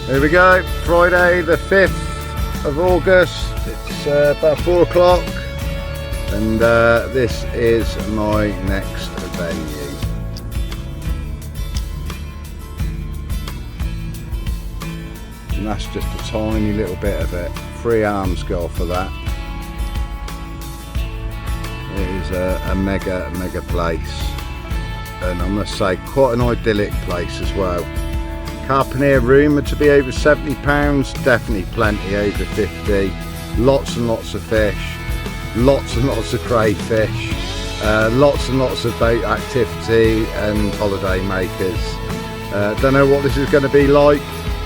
Here we go, Friday the 5th of August. It's about 4 o'clock and this is my next venue. And that's just a tiny little bit of it. 3 arms go for that. It is a mega place, and I must say quite an idyllic place as well. Carp rumoured to be over £70, definitely plenty over 50. Lots and lots of fish, lots and lots of crayfish, lots and lots of boat activity and holiday makers. Don't know what this is going to be like.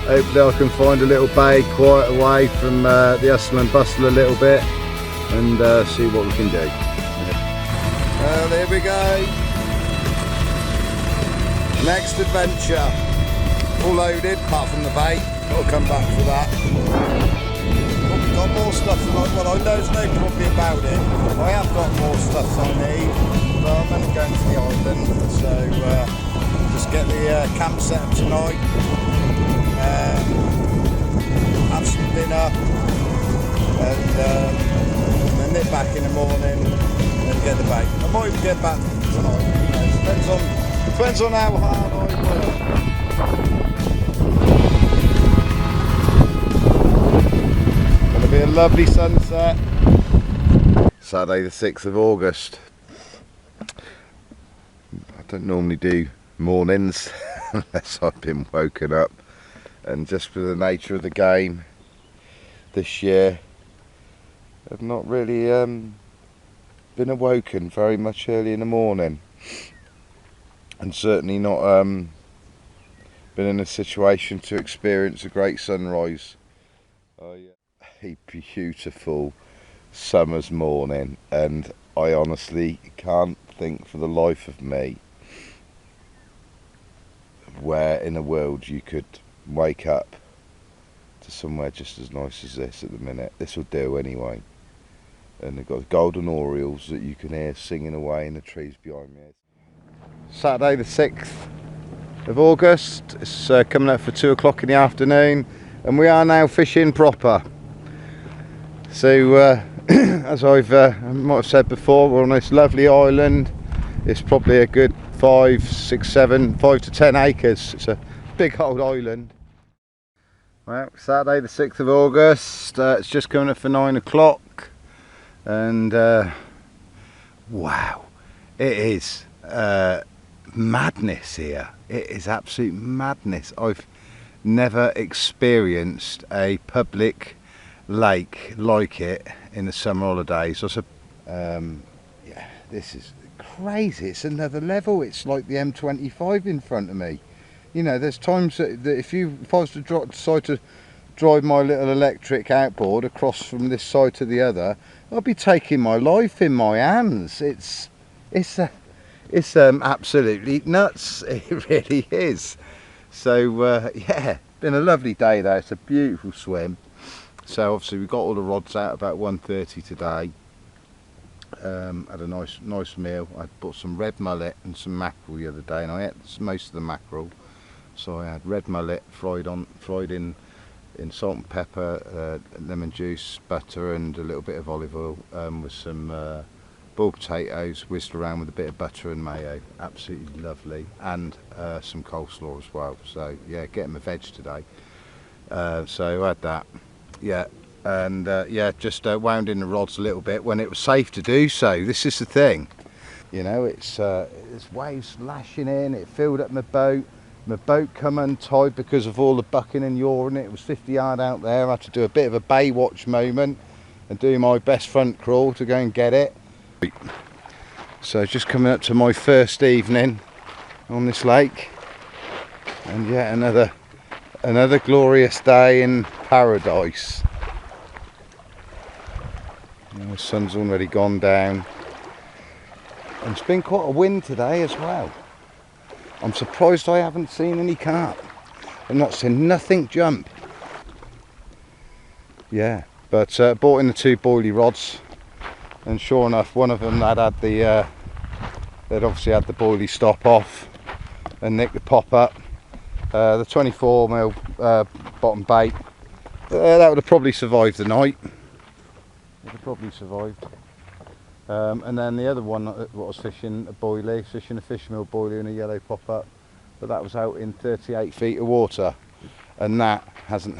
Hopefully I can find a little bay quiet away from the hustle and bustle a little bit and see what we can do. Well, there we go. Next adventure. All loaded, apart from the bait. I'll come back for that. Probably got more stuff than well, there's no probably about it. I have got more stuff than I need, but I'm only going to the island, so just get the camp set up tonight. Have some dinner, and then nip back in the morning and get the bait. I might even get back tonight. Depends on how hard I work. Gonna be a lovely sunset. Saturday the 6th of August. I don't normally do mornings unless I've been woken up, and just for the nature of the game this year I've not really been awoken very much early in the morning, and certainly not been in a situation to experience a great sunrise. Oh yeah, a beautiful summer's morning, and I honestly can't think for the life of me where in the world you could wake up to somewhere just as nice as this at the minute. This will do anyway. And they've got golden orioles that you can hear singing away in the trees behind me. Saturday the 6th of August. It's coming up for 2 o'clock in the afternoon, and we are now fishing proper. So as I might have said before, we're on this lovely island. It's probably a good 5 to 10 acres. It's a big old island. Well, Saturday the 6th of August, it's just coming up for 9 o'clock, and wow, it is madness here. It is absolute madness. I've never experienced a public lake like it in the summer holidays. Yeah, this is crazy. It's another level. It's like the M25 in front of me. You know, there's times that if I was to decide to drive my little electric outboard across from this side to the other, I'll be taking my life in my hands. It's absolutely nuts. It really is. So yeah, been a lovely day though. It's a beautiful swim. So obviously we got all the rods out about 1:30 today. Had a nice meal. I bought some red mullet and some mackerel the other day, and I ate most of the mackerel. So I had red mullet fried in salt and pepper, lemon juice, butter and a little bit of olive oil, with some boiled potatoes whizzed around with a bit of butter and mayo. Absolutely lovely, and some coleslaw as well. So yeah, getting my veg today. So I had that, yeah, and yeah, just wound in the rods a little bit when it was safe to do so. This is the thing, you know, there's waves lashing in. It filled up my boat. My boat come untied because of all the bucking and yawing. It was 50 yard out there. I had to do a bit of a Baywatch moment and do my best front crawl to go and get it. So just coming up to my first evening on this lake, and yet another glorious day in paradise. You know, the sun's already gone down, and it's been quite a wind today as well. I'm surprised I haven't seen any carp. I've not seen nothing jump. Yeah, but bought in the 2 boilie rods, and sure enough, one of them they'd obviously had the boilie stop off and nicked the pop up, The 24mm bottom bait. That would have probably survived the night. Would have probably survived. And then the other one, what I was fishing, a boilie, fishing a fish meal boilie and a yellow pop-up, but that was out in 38 feet of water, and that hasn't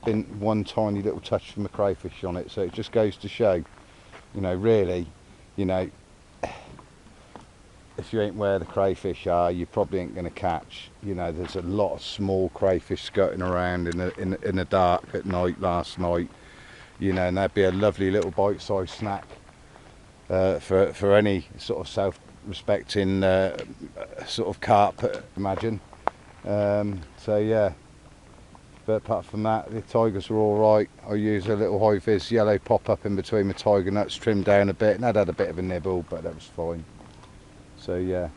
been one tiny little touch from a crayfish on it. So it just goes to show, you know, really, you know, if you ain't where the crayfish are, you probably ain't going to catch. You know, there's a lot of small crayfish skirting around in the dark at night last night, you know, and that'd be a lovely little bite-sized snack for any sort of self-respecting sort of carp, imagine. So yeah, but apart from that, the tigers were all right. I used a little high vis yellow pop-up in between my tiger nuts, trimmed down a bit, and I'd had a bit of a nibble, but that was fine. So yeah,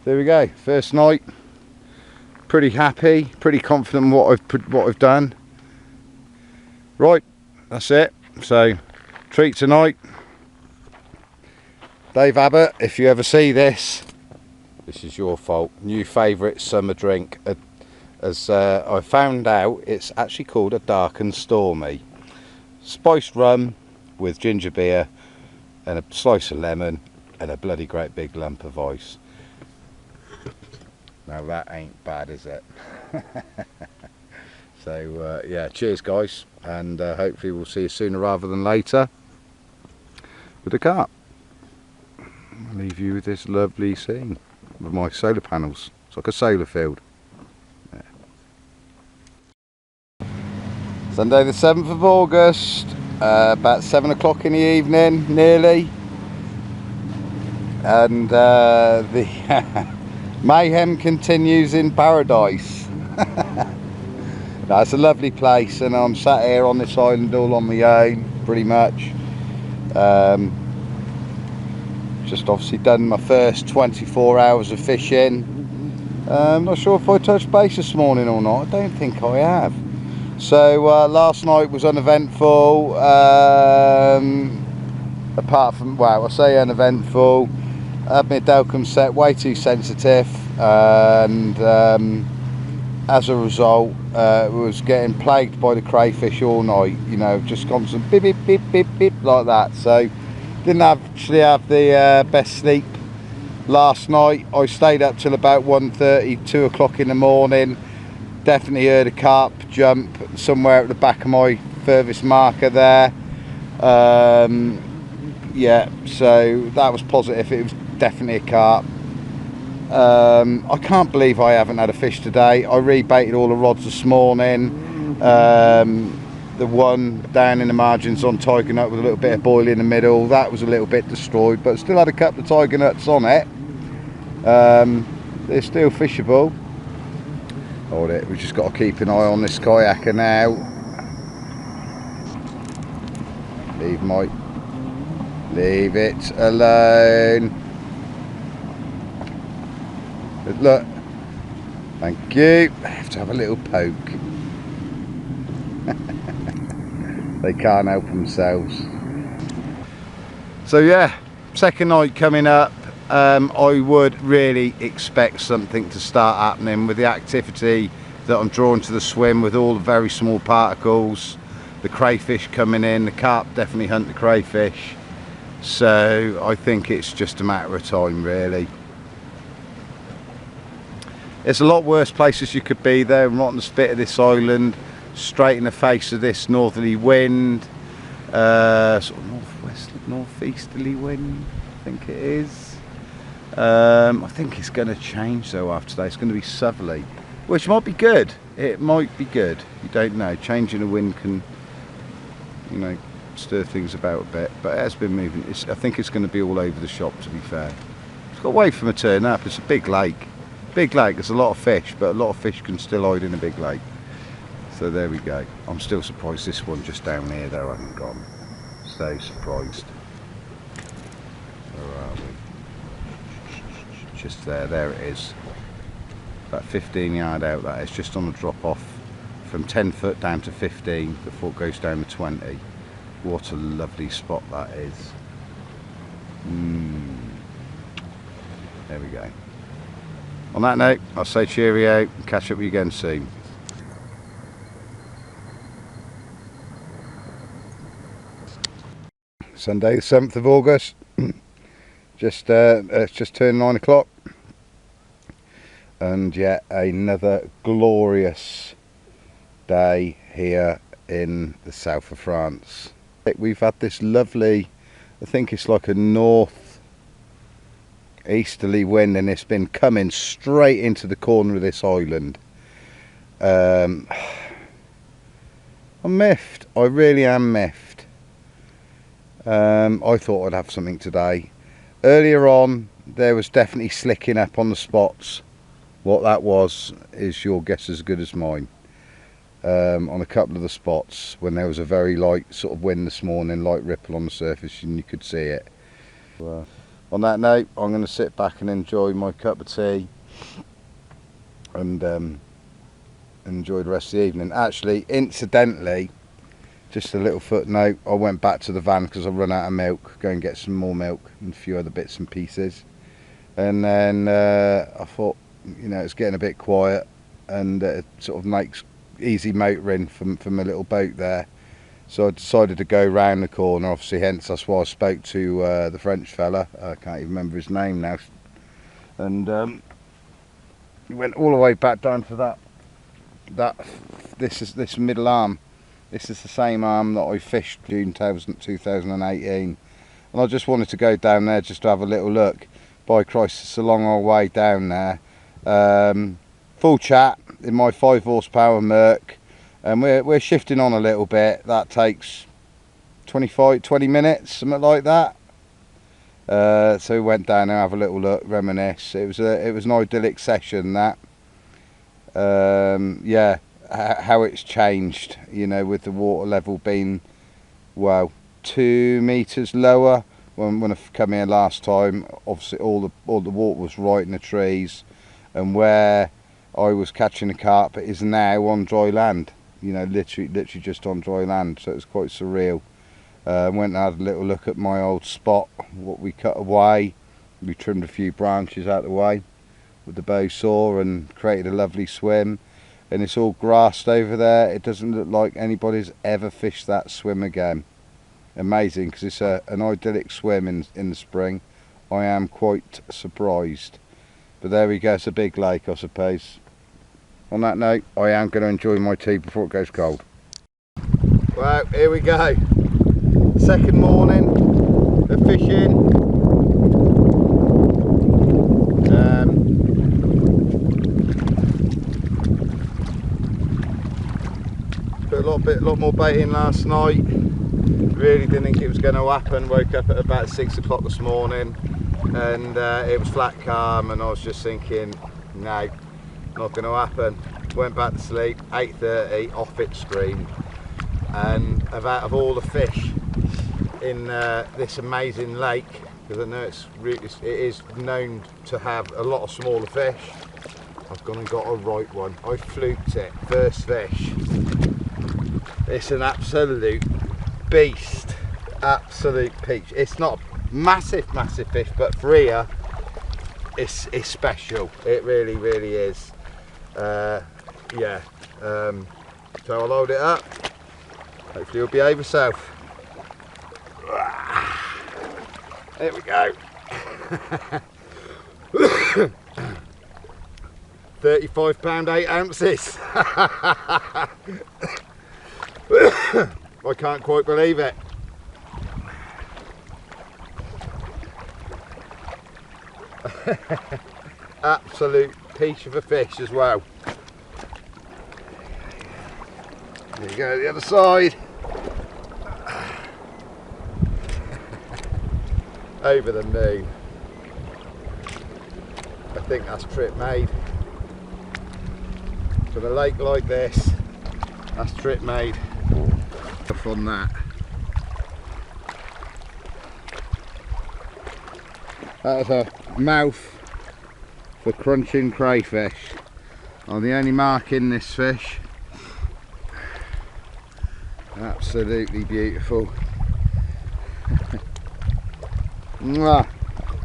there we go. First night, pretty happy, pretty confident in what I've done. Right, that's it. So treat tonight. Dave Abbott, if you ever see this, this is your fault. New favourite summer drink. As I found out, it's actually called a dark and stormy. Spiced rum with ginger beer and a slice of lemon and a bloody great big lump of ice. Now that ain't bad, is it? So yeah, cheers guys, and hopefully we'll see you sooner rather than later with the carp. I'll leave you with this lovely scene with my solar panels. It's like a solar field. Yeah. Sunday the 7th of August, about 7 o'clock in the evening, nearly. And the mayhem continues in paradise. No, it's a lovely place, and I'm sat here on this island all on my own, pretty much. Just obviously done my first 24 hours of fishing. I'm not sure if I touched base this morning or not. I don't think I have. So last night was uneventful. Apart from, well, I say uneventful. I had my Delcom set way too sensitive, and as a result, was getting plagued by the crayfish all night. You know, just constant beep beep beep beep beep like that. So didn't actually have the best sleep last night. I stayed up till about 1:30, 2 o'clock in the morning. Definitely heard a carp jump somewhere at the back of my furthest marker there. Yeah, so that was positive. It was definitely a carp. I can't believe I haven't had a fish today. I rebaited all the rods this morning. The one down in the margins on tiger nut with a little bit of boil in the middle, that was a little bit destroyed, but still had a couple of tiger nuts on it. They're still fishable. Hold it, we've just got to keep an eye on this kayaker now. Leave it alone. But look, thank you. I have to have a little poke. They can't help themselves. So yeah, second night coming up. I would really expect something to start happening with the activity that I'm drawn to the swim, with all the very small particles, the crayfish coming in. The carp definitely hunt the crayfish, so I think it's just a matter of time really. It's a lot worse places you could be there, right on the spit of this island, straight in the face of this northerly wind, sort of northeasterly wind, I think it is. I think it's going to change though after today. It's going to be southerly, which might be good. It might be good. You don't know. Changing the wind can, you know, stir things about a bit. But it has been moving. I think it's going to be all over the shop, to be fair. It's got away from a turn up. It's a big lake. Big lake. There's a lot of fish, but a lot of fish can still hide in a big lake. So there we go. I'm still surprised this one just down here though hasn't gone. So surprised. Where are we? Just there it is. About 15 yard out, that is, just on the drop off from 10 foot down to 15 before it goes down to 20. What a lovely spot that is. There we go. On that note, I'll say cheerio, catch up with you again soon. Sunday the 7th of August, it's just turned 9 o'clock, and yet another glorious day here in the south of France. We've had this lovely, I think it's like a north easterly wind, and it's been coming straight into the corner of this island. I'm miffed, I really am miffed. I thought I'd have something today. Earlier on there was definitely slicking up on the spots. What that was is your guess as good as mine. On a couple of the spots when there was a very light sort of wind this morning, light ripple on the surface, and you could see it. On that note, I'm going to sit back and enjoy my cup of tea and enjoy the rest of the evening. Actually, incidentally, just a little footnote, I went back to the van because I run out of milk, go and get some more milk and a few other bits and pieces, and then I thought, you know, it's getting a bit quiet, and it sort of makes easy motoring from a little boat there, so I decided to go round the corner. Obviously, hence that's why I spoke to the French fella, I can't even remember his name now, and went all the way back down to this middle arm. This is the same arm that I fished June 2018, and I just wanted to go down there just to have a little look. By Christ, it's a long old way down there. Full chat in my 5 horsepower Merc, and we're shifting on a little bit. That takes 20 minutes, something like that. So we went down there, have a little look, reminisce. It was an idyllic session, that. Yeah, how it's changed, you know, with the water level being, well, 2 meters lower. When I come here last time, obviously all the water was right in the trees, and where I was catching the carp, it is now on dry land, you know, literally just on dry land. So it was quite surreal. Went and had a little look at my old spot, what we cut away. We trimmed a few branches out of the way with the bow saw and created a lovely swim, and it's all grassed over there. It doesn't look like anybody's ever fished that swim again. Amazing, because it's an idyllic swim in the spring. I am quite surprised. But there we go, it's a big lake, I suppose. On that note, I am going to enjoy my tea before it goes cold. Well, here we go. Second morning of fishing. Put a lot more bait in last night. Really didn't think it was going to happen. Woke up at about 6 o'clock this morning, and it was flat calm, and I was just thinking, no, not going to happen. Went back to sleep. 8:30, off it screamed. And out of all the fish in this amazing lake, because I know it is known to have a lot of smaller fish, I've gone and got a right one. I fluked it, first fish. It's an absolute beast, absolute peach. It's not a massive fish, but for here, it's special. It really is. Yeah. So I'll load it up. Hopefully you'll behave yourself. There we go. 35 pound 8 ounces. I can't quite believe it. Absolute peach of a fish as well. There you go, the other side. Over the moon. I think that's trip made. For a lake like this, that's trip made. From that. That was a mouth for crunching crayfish. I'm the only mark in this fish. Absolutely beautiful. Mwah.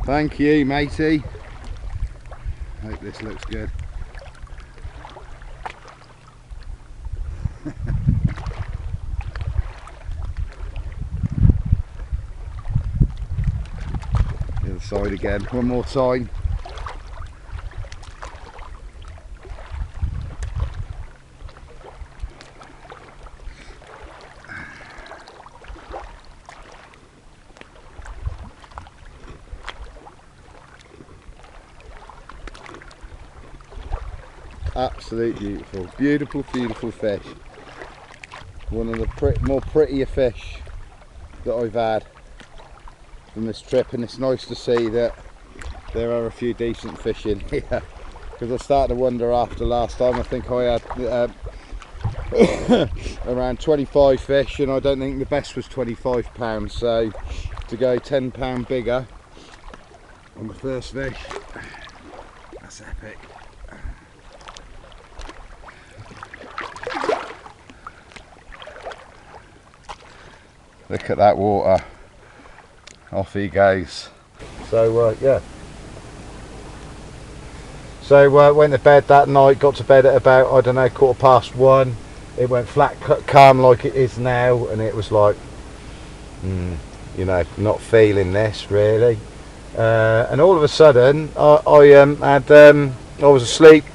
Thank you, matey. Hope this looks good. The other side again, one more time. Absolute beautiful, beautiful fish. One of the more prettier fish that I've had from this trip, and it's nice to see that there are a few decent fish in here, because I started to wonder after last time. I think I had around 25 fish, and I don't think the best was 25 pounds, so to go 10 pound bigger on the first fish, that's epic. Look at that water. Off he goes. So yeah. So went to bed that night, got to bed at about, I don't know, 1:15. It went flat calm like it is now, and it was like, you know, not feeling this really. And all of a sudden I was asleep,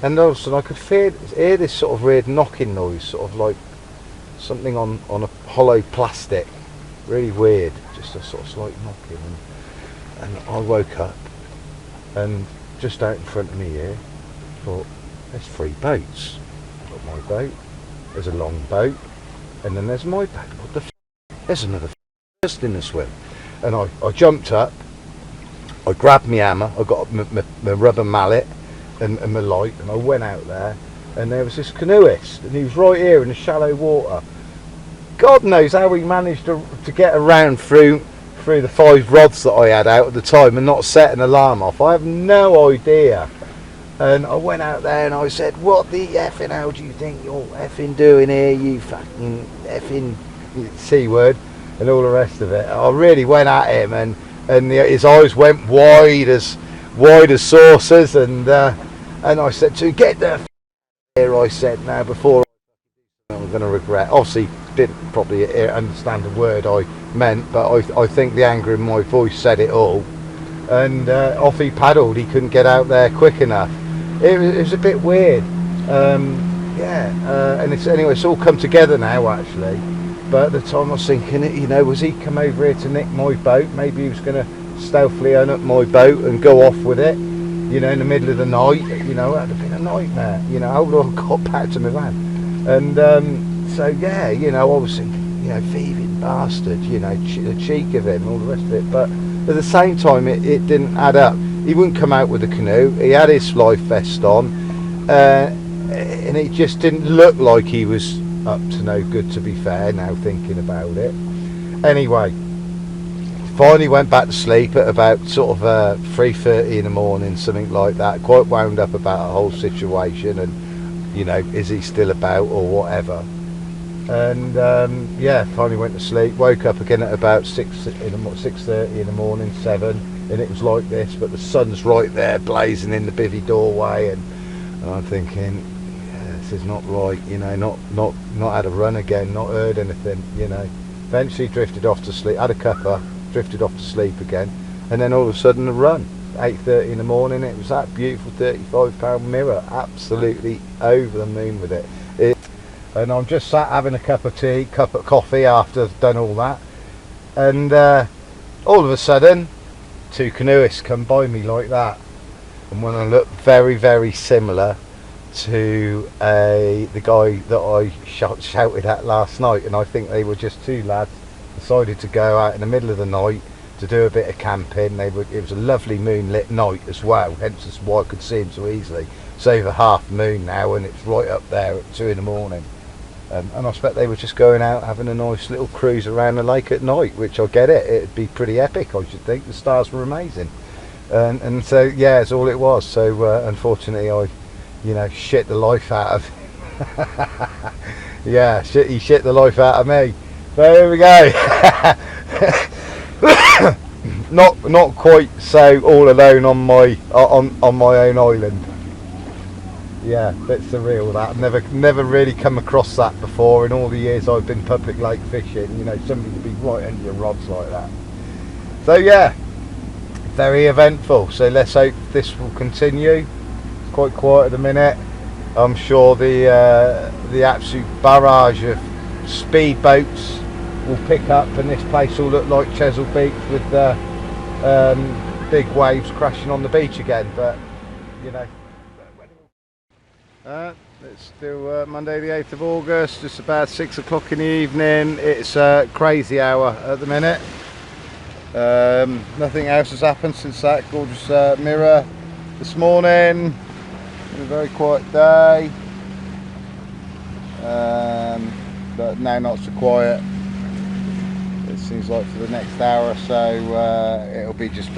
and all of a sudden I could hear this sort of weird knocking noise, sort of like something on a hollow plastic, really weird, just a sort of slight knocking, and I woke up, and just out in front of me here, thought, there's 3 boats. I've got my boat, there's a long boat, and then there's my boat. What the there's another just in the swim. And I jumped up, I grabbed my hammer, I got my rubber mallet and my light, and I went out there, and there was this canoeist, and he was right here in the shallow water. God knows how he managed to get around through the 5 rods that I had out at the time and not set an alarm off. I have no idea. And I went out there and I said, what the effing hell do you think you're effing doing here, you fucking effing C word and all the rest of it. I really went at him, and his eyes went wide as saucers, and I said to him, get the f here, I said, now before I'm going to regret. Obviously didn't probably understand the word I meant, but I think the anger in my voice said it all, and off he paddled. He couldn't get out there quick enough. It was a bit weird, and it's all come together now actually, but at the time I was thinking, you know, was he come over here to nick my boat? Maybe he was going to stealthily own up my boat and go off with it, you know, in the middle of the night. You know, it would have been a nightmare. You know, how would I have got back to my van? And so yeah, you know, I was thinking, you know, thieving bastard, you know, the cheek of him, all the rest of it. But at the same time, it didn't add up. He wouldn't come out with a canoe. He had his life vest on, and it just didn't look like he was up to no good, to be fair, now thinking about it. Anyway, finally went back to sleep at about sort of 3:30 in the morning, something like that, quite wound up about the whole situation, and you know, is he still about or whatever. And yeah, finally went to sleep, woke up again at about 6:30 in the morning, 7, and it was like this, but the sun's right there blazing in the bivvy doorway, and I'm thinking, yeah, this is not right, you know, not had a run again, not heard anything, you know. Eventually drifted off to sleep, had a cuppa, drifted off to sleep again, and then all of a sudden a run. 8:30 in the morning, it was that beautiful 35 pound mirror, absolutely over the moon with it. And I'm just sat having a cup of tea, cup of coffee after I've done all that, and all of a sudden 2 canoeists come by me like that, and when I look very, very similar to the guy that I shouted at last night, and I think they were just 2 lads decided to go out in the middle of the night to do a bit of camping. It was a lovely moonlit night as well, hence why I could see them so easily. It's over half moon now, and it's right up there at 2 in the morning. And I expect they were just going out having a nice little cruise around the lake at night, which I get it, it'd be pretty epic, I should think. The stars were amazing, and so yeah, that's all it was. So unfortunately I, you know, shit the life out of him. Yeah, he shit the life out of me. So here we go. not quite so all alone on my own island. Yeah, bit surreal that. Never really come across that before in all the years I've been public lake fishing. You know, somebody to be right under your rods like that. So yeah, very eventful. So let's hope this will continue. It's quite quiet at the minute. I'm sure the absolute barrage of speedboats will pick up, and this place will look like Chesil Beach with the big waves crashing on the beach again. But you know. It's still Monday the 8th of August, just about 6 o'clock in the evening. It's a crazy hour at the minute. Nothing else has happened since that gorgeous mirror this morning. A very quiet day, but now not so quiet. It seems like for the next hour or so it'll be just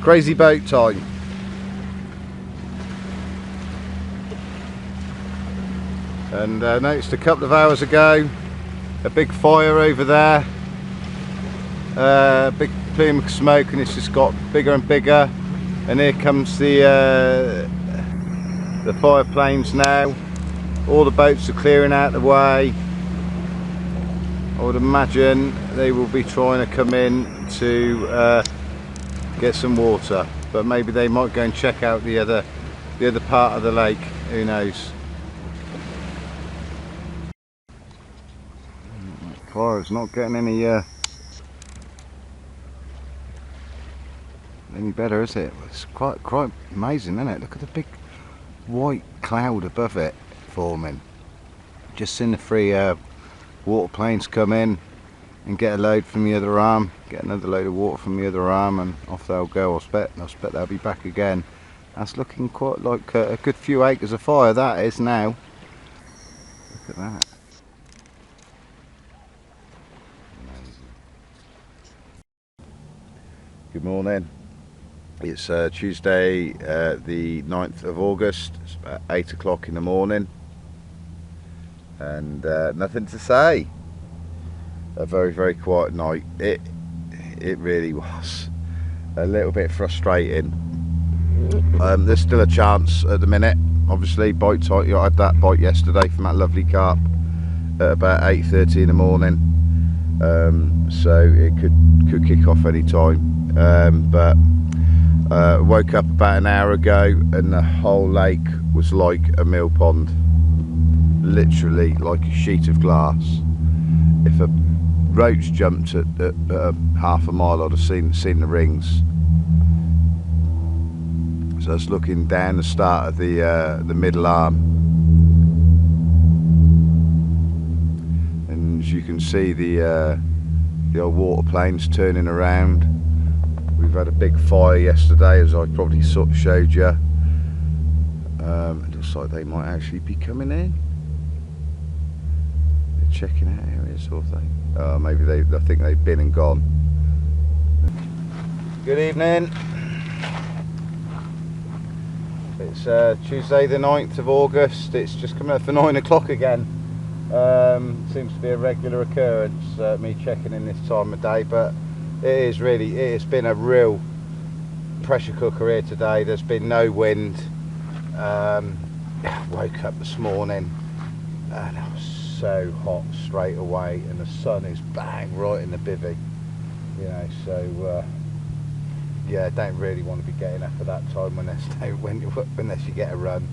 crazy boat time. And I noticed a couple of hours ago a big fire over there, big plume of smoke, and it's just got bigger and bigger. And here comes the fire planes now. All the boats are clearing out the way. I would imagine they will be trying to come in to get some water, but maybe they might go and check out the other part of the lake. Who knows? Fire's not getting any better, is it? It's quite amazing, isn't it? Look at the big white cloud above it forming. Just seen the three water planes come in and get a load from the other arm, get another load of water from the other arm, and off they'll go. I expect they'll be back again. That's looking quite like a good few acres of fire, that is now. Look at that. Good morning. It's Tuesday the 9th of August. It's about 8 o'clock in the morning, and nothing to say. A very quiet night. It really was a little bit frustrating. There's still a chance at the minute. Obviously, bite tight. I had that bite yesterday from that lovely carp at about 8:30 in the morning, so it could kick off any time. But woke up about an hour ago and the whole lake was like a mill pond, literally like a sheet of glass. If a roach jumped at half a mile, I'd have seen the rings. So I was looking down the start of the middle arm, and as you can see the old water planes turning around. We've had a big fire yesterday, as I probably sort of showed you. It looks like they might actually be coming in. They're checking out areas, sort of thing. Maybe I think they've been and gone. Good evening. It's Tuesday the 9th of August. It's just coming up for 9 o'clock again. Seems to be a regular occurrence, me checking in this time of day, but it's been a real pressure cooker here today. There's been no wind. Woke up this morning and I was so hot straight away, and the sun is bang right in the bivvy, you know. So yeah, don't really want to be getting up at that time unless you get a run.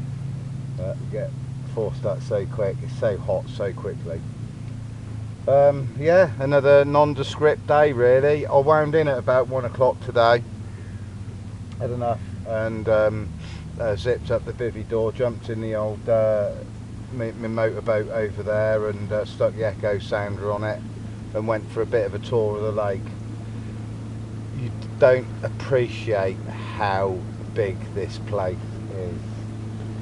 You get forced out so quick. It's so hot so quickly. Yeah, another nondescript day really. I wound in at about 1 o'clock today. Had enough, and zipped up the bivvy door, jumped in the old my motorboat over there, and stuck the echo sounder on it, and went for a bit of a tour of the lake. You don't appreciate how big this place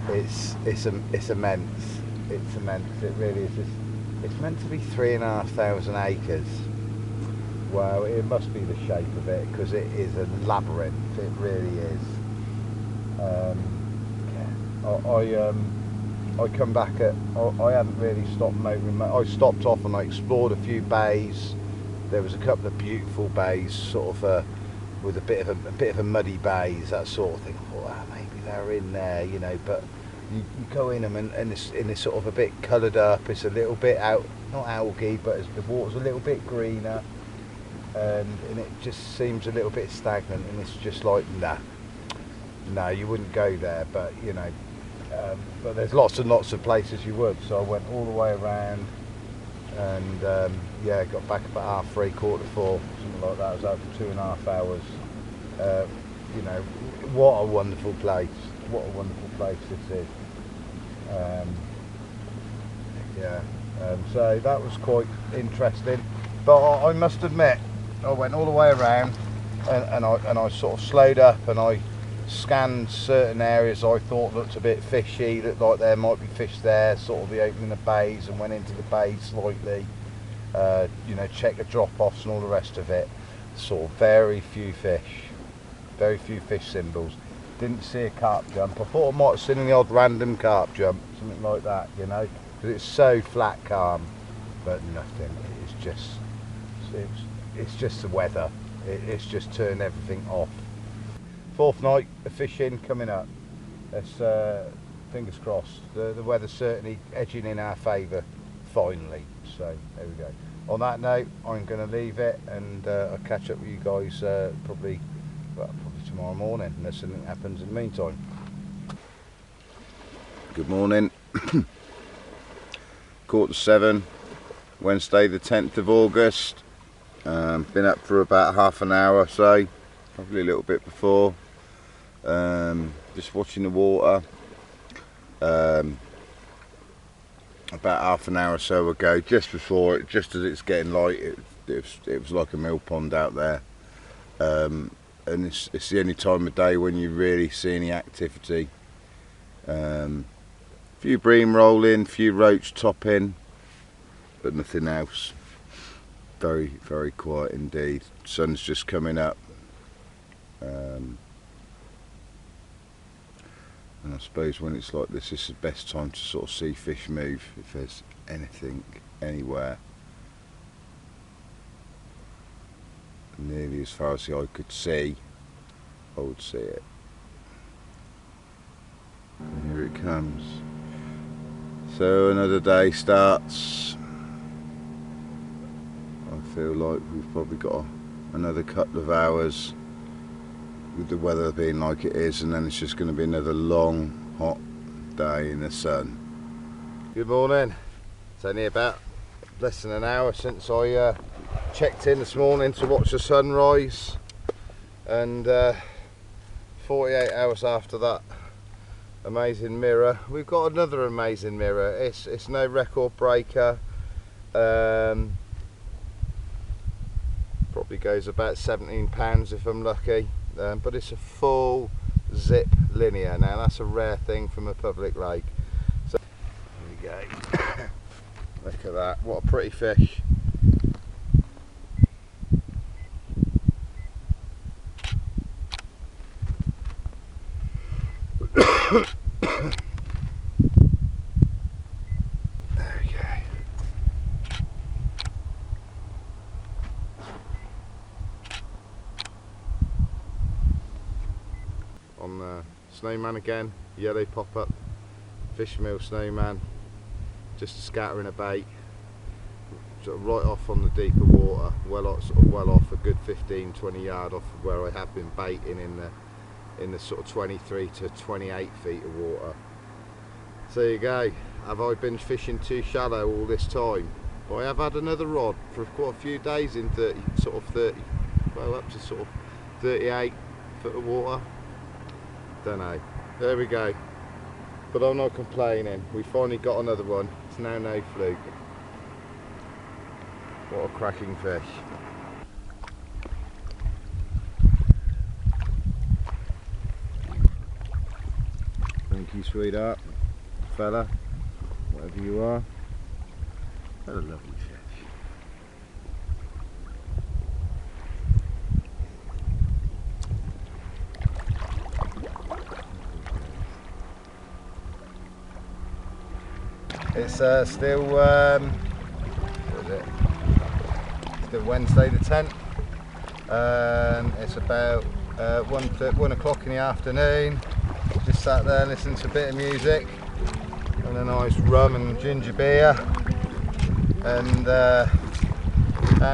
is. It's immense. It's immense. It really is. It's meant to be 3,500 acres. Wow, it must be the shape of it, because it is a labyrinth. It really is. I come back I hadn't really stopped motoring. I stopped off and I explored a few bays. There was a couple of beautiful bays, sort of with a bit of a muddy bays, that sort of thing. I thought, maybe they're in there, you know, but you go in them and it's sort of a bit coloured up. It's a little bit not algae, but the water's a little bit greener, and it just seems a little bit stagnant, and it's just like, no, you wouldn't go there. But you know, but there's lots and lots of places you would. So I went all the way around, and yeah, got back about 3:30, 4:45, something like that. I was out for 2.5 hours. You know, what a wonderful place! What a wonderful place this is. Yeah, so that was quite interesting. But I must admit, I went all the way around, and I sort of slowed up, and I scanned certain areas I thought looked a bit fishy, looked like there might be fish there, sort of the opening of bays, and went into the bays slightly, you know, check the drop-offs and all the rest of it. Saw very few fish symbols. Didn't see a carp jump. I thought I might have seen the odd random carp jump, something like that, you know, because it's so flat calm, but nothing. It's just the weather. It's just turned everything off. Fourth night of fishing coming up. Let's fingers crossed. The weather's certainly edging in our favour finally. So there we go. On that note, I'm going to leave it, and I'll catch up with you guys probably tomorrow morning, unless something happens in the meantime. Good morning. 7:15, Wednesday the 10th of August. Been up for about half an hour or so, probably a little bit before. Just watching the water. About half an hour or so ago, just as it's getting light, it was like a mill pond out there. And it's the only time of day when you really see any activity. Few bream rolling, few roach topping, but nothing else. Very, very quiet indeed. Sun's just coming up. And I suppose when it's like this is the best time to sort of see fish move, if there's anything anywhere. Nearly as far as the eye could see, I would see it. And here it comes. So another day starts. I feel like we've probably got another couple of hours with the weather being like it is, and then it's just going to be another long hot day in the sun. Good morning. It's only about less than an hour since I checked in this morning to watch the sunrise, and 48 hours after that amazing mirror, we've got another amazing mirror. It's no record breaker. Probably goes about £17 if I'm lucky, but it's a full zip linear. Now that's a rare thing from a public lake. So there we go. Look at that, what a pretty fish. There we go. On the snowman again, yellow pop-up fish meal snowman, just a scattering a bait, sort of right off on the deeper water, well off a good 15-20 yard off of where I have been baiting in the sort of 23 to 28 feet of water. So there you go. Have I been fishing too shallow all this time? Well, I have had another rod for quite a few days in 30, well up to sort of 38 foot of water. Don't know. There we go. But I'm not complaining. We finally got another one. It's now no fluke. What a cracking fish. Thank you, sweetheart, fella, whatever you are. What a lovely fish. It's still, what is it? Still Wednesday the 10th. and it's about 1 o'clock in the afternoon. Just sat there listening to a bit of music and a nice rum and ginger beer, and out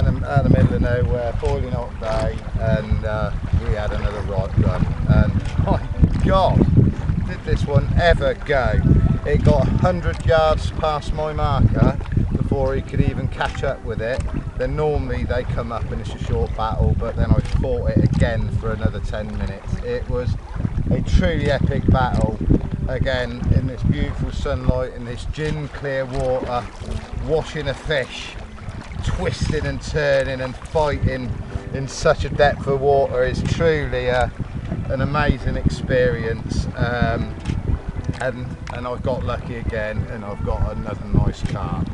in the middle of nowhere, boiling hot day, and we had another right run, and my God, did this one ever go. It got 100 yards past my marker before he could even catch up with it. Then normally they come up and it's a short battle, but then I fought it again for another 10 minutes. It was a truly epic battle, again in this beautiful sunlight, in this gin clear water, washing a fish, twisting and turning and fighting in such a depth of water. Is truly an amazing experience, and I've got lucky again, and I've got another nice carp.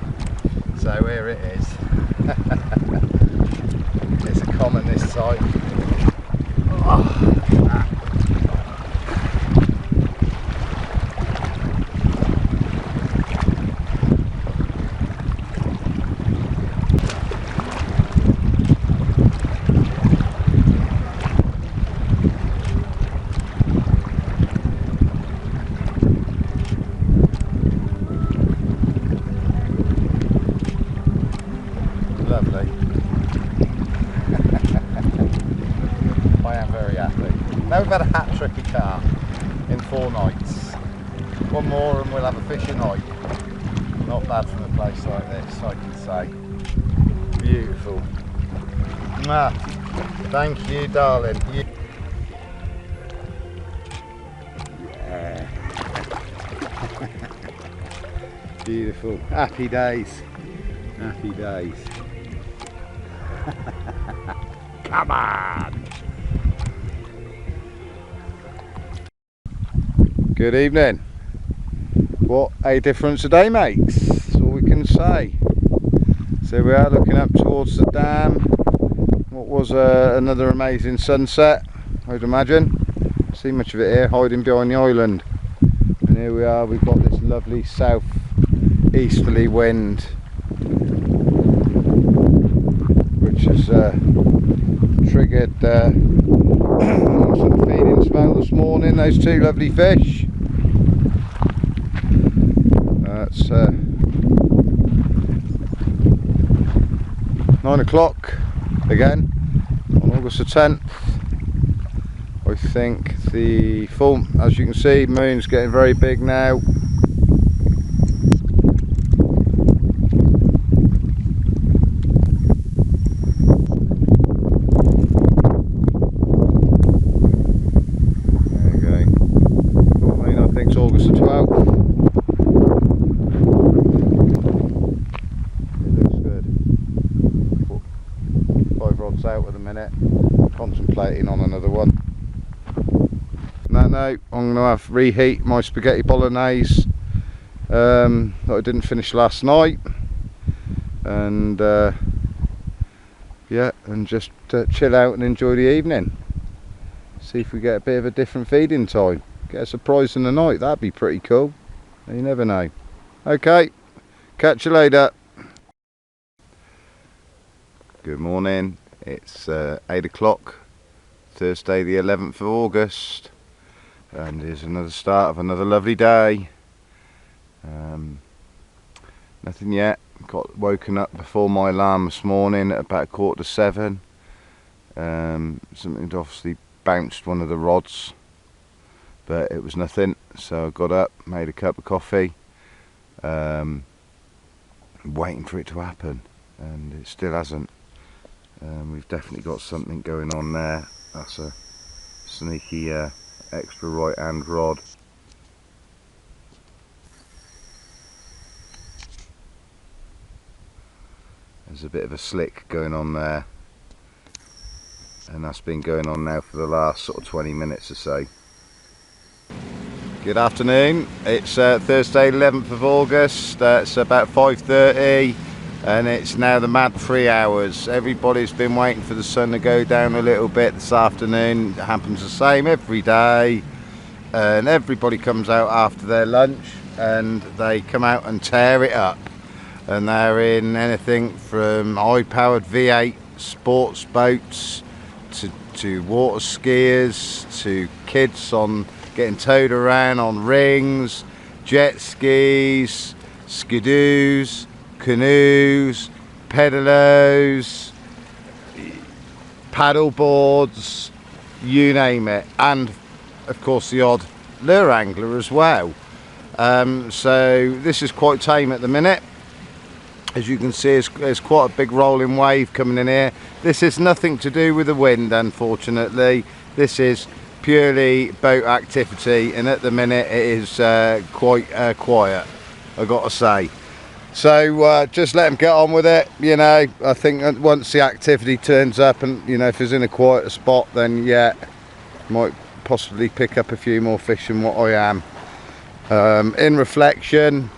So here it is. It's a common this side. Oh. Lovely. I am very happy. Now we've had a hat trick of carp in 4 nights. One more and we'll have a fishing night. Not bad from a place like this, I can say. Beautiful. Mwah. Thank you, darling. Yeah. Beautiful. Happy days. Happy days. Come on! Good evening. What a difference a day makes, that's all we can say. So we are looking up towards the dam. What was another amazing sunset, I'd imagine. See much of it here, hiding behind the island. And here we are, we've got this lovely south easterly wind, which has triggered some feeding smell this morning. Those 2 lovely fish. That's 9 o'clock again on August the 10th. I think the full, as you can see, moon's getting very big now. August the 12th. It looks good. 5 rods out at the minute, contemplating on another one. On that note, I'm going to reheat my spaghetti bolognese that I didn't finish last night, and yeah, and just chill out and enjoy the evening. See if we get a bit of a different feeding time. Get a surprise in the night, that'd be pretty cool. You never know. Okay, catch you later. Good morning, it's 8 o'clock, Thursday the 11th of August, and here's another start of another lovely day. Nothing yet. Got woken up before my alarm this morning at about 6:45. Something had obviously bounced one of the rods, but it was nothing, so I got up, made a cup of coffee, waiting for it to happen, and it still hasn't. We've definitely got something going on there. That's a sneaky extra right hand rod. There's a bit of a slick going on there, and that's been going on now for the last sort of 20 minutes or so. Good afternoon, it's Thursday 11th of August, it's about 5:30, and it's now the mad 3 hours. Everybody's been waiting for the sun to go down a little bit this afternoon. It happens the same every day, and everybody comes out after their lunch and they come out and tear it up, and they're in anything from high powered V8 sports boats to water skiers, to kids on getting towed around on rings, jet skis, skidoos, canoes, pedalos, paddle boards, you name it, and of course the odd lure angler as well. So this is quite tame at the minute. As you can see, there's quite a big rolling wave coming in here. This is nothing to do with the wind, unfortunately. This is purely boat activity, and at the minute it is quite quiet, I've got to say. So just let them get on with it, you know. I think that once the activity turns up, and you know, if it's in a quieter spot, then yeah, might possibly pick up a few more fish than what I am. In reflection,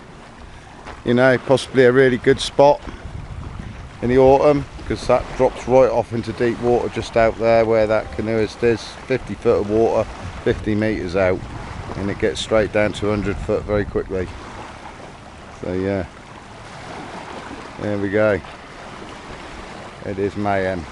you know, possibly a really good spot in the autumn, because that drops right off into deep water just out there where that canoeist is. 50 foot of water, 50 metres out, and it gets straight down to 100 foot very quickly. So yeah, there we go. It is mayhem.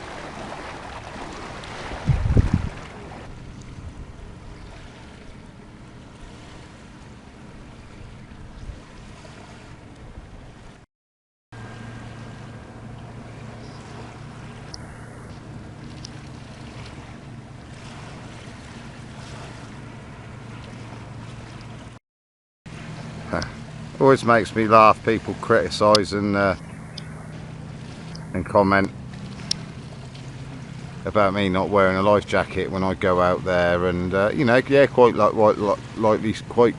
Always makes me laugh, people criticise and comment about me not wearing a life jacket when I go out there, and you know, yeah, quite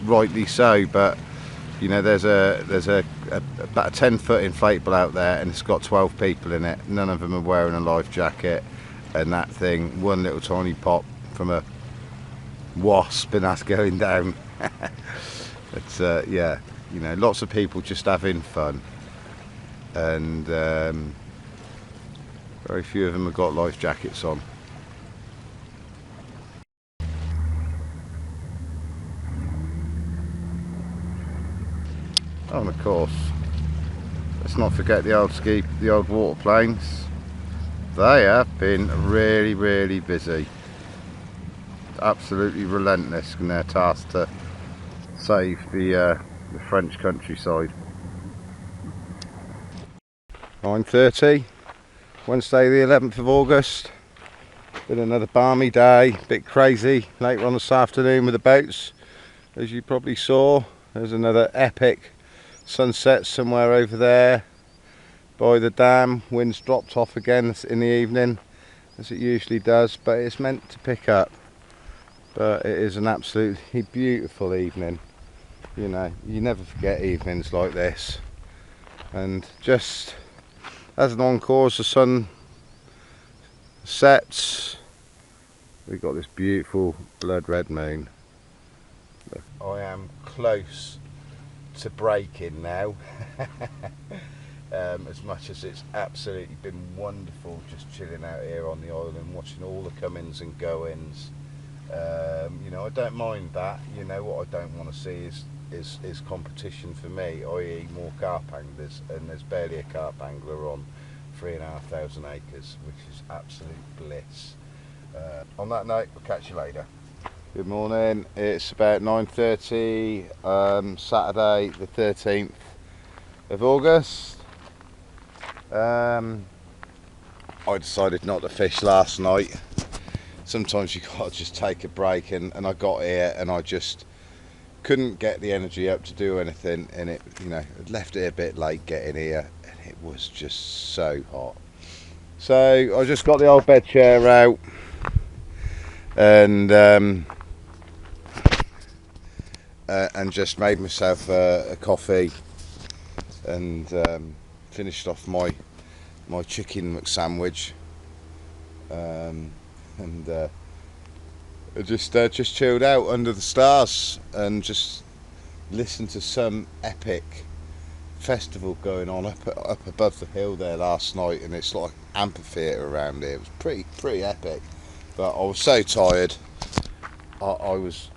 rightly so. But you know, there's about a 10 foot inflatable out there, and it's got 12 people in it. None of them are wearing a life jacket, and that thing, one little tiny pop from a wasp, and that's going down. It's yeah, you know, lots of people just having fun, and very few of them have got life jackets on. Oh, and of course, let's not forget the old water planes. They have been really busy, absolutely relentless in their task to save the French countryside. 9:30, Wednesday the 11th of August. Been another balmy day, bit crazy later on this afternoon with the boats, as you probably saw. There's another epic sunset somewhere over there by the dam. Wind's dropped off again in the evening, as it usually does, but it's meant to pick up. But it is an absolutely beautiful evening. You know, you never forget evenings like this. And just as an encore, as the sun sets, we've got this beautiful blood red moon. I am close to breaking now. As much as it's absolutely been wonderful just chilling out here on the island, watching all the comings and goings. You know, I don't mind that. You know, what I don't want to see is competition for me, i.e. more carp anglers, and there's barely a carp angler on 3,500 acres, which is absolute bliss. On that note, we'll catch you later. Good morning, it's about 9:30, Saturday the 13th of August. I decided not to fish last night. Sometimes you got to just take a break, and I got here and I just couldn't get the energy up to do anything, and it, you know, I'd left it a bit late getting here, and it was just so hot. So I just got the old bed chair out, and just made myself a coffee, and finished off my chicken McSandwich, and just chilled out under the stars and just listened to some epic festival going on up above the hill there last night, and it's like amphitheatre around here. It was pretty epic, but I was so tired. I was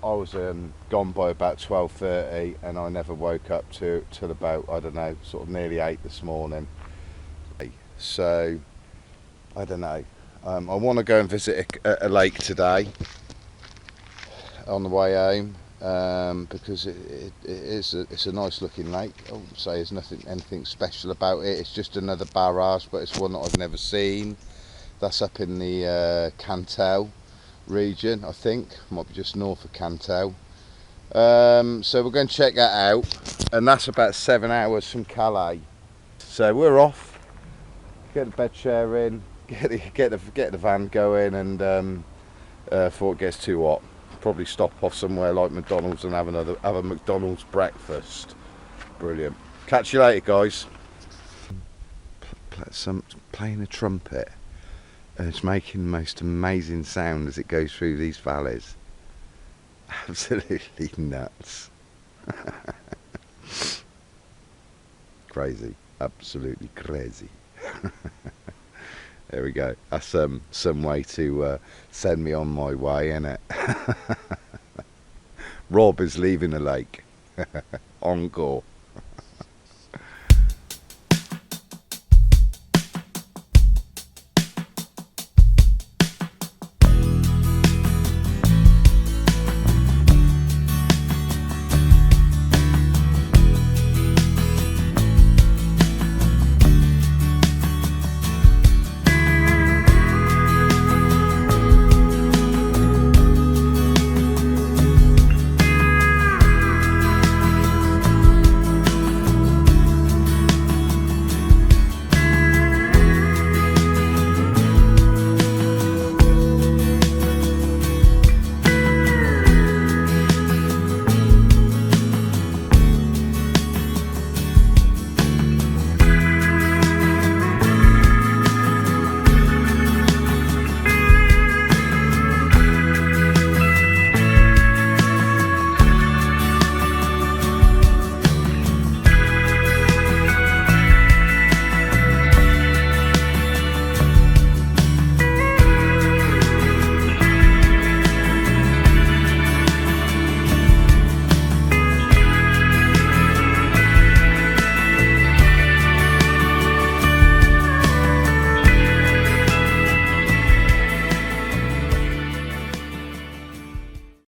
gone by about 12:30, and I never woke up till about, I don't know, sort of nearly 8 this morning. So I don't know. I want to go and visit a lake today on the way home, because it's a nice looking lake. I wouldn't say there's anything special about it. It's just another barrage, but it's one that I've never seen. That's up in the Cantal region, I think. Might be just north of Cantal. So we're going to check that out, and that's about 7 hours from Calais. So we're off. Get the bed chair in, get the van going, and before it gets too hot, probably stop off somewhere like McDonald's and have a McDonald's breakfast. Brilliant. Catch you later, guys. Playing a trumpet, and it's making the most amazing sound as it goes through these valleys. Absolutely nuts. Crazy, absolutely crazy. There we go. That's some way to send me on my way, innit? Rob is leaving the lake. Encore.